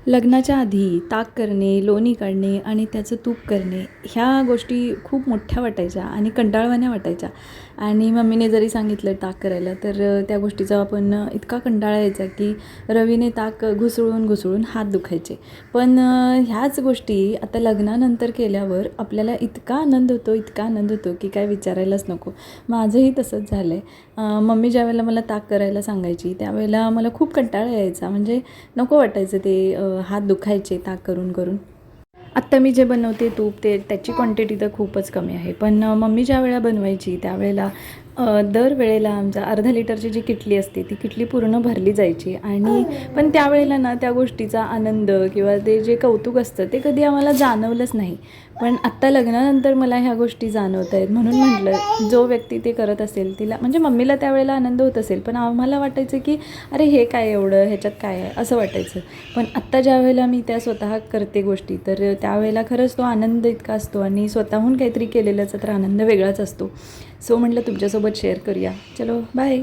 लग्नाच्या आधी ताक करणे, लोणी काढणे आणि त्याचं तूप करणे ह्या गोष्टी खूप मोठ्या वाटायच्या आणि कंटाळवाण्या वाटायच्या. आणि मम्मीने जरी सांगितलं ताक करायला तर त्या गोष्टीचा आपण इतका कंटाळा यायचा की रवीने ताक घुसळून घुसळून हात दुखायचे. पण ह्याच गोष्टी आता लग्नानंतर केल्यावर आपल्याला इतका आनंद होतो, इतका आनंद होतो की काय विचारायलाच नको. माझंही तसंच झालं आहे. मम्मी ज्यावेळेला मला ताक करायला सांगायची त्यावेळेला मला खूप कंटाळा यायचा. म्हणजे नको वाटायचं ते हात दुखायचे ताक करून करून. आत्ता मी जे बनवते तूप त्याची क्वांटिटी तर खूपच कमी आहे. पण मम्मी ज्या वेळेला बनवायची त्यावेळेला दरवेळेला आमच्या अर्धा लिटरची जी किटली असते ती किटली पूर्ण भरली जायची. आणि पण त्यावेळेला ना त्या गोष्टीचा आनंद किंवा ते जे कौतुक असतं ते कधी आम्हाला जाणवलंच नाही. पण आत्ता लग्नानंतर मला ह्या गोष्टी जाणवत आहेत. म्हणून म्हटलं जो व्यक्ती ते करत असेल तिला, म्हणजे मम्मीला त्यावेळेला आनंद होत असेल पण आम्हाला वाटायचं की अरे हे काय एवढं, ह्याच्यात काय आहे असं वाटायचं. पण आत्ता ज्यावेळेला मी त्या स्वतः करते गोष्टी तर त्यावेळेला खरंच तो आनंद इतका असतो आणि स्वतःहून काहीतरी केलेल्याचा तर आनंद वेगळाच असतो. सो म्हटलं तुमच्यासोबत शेअर करूया. चलो बाय.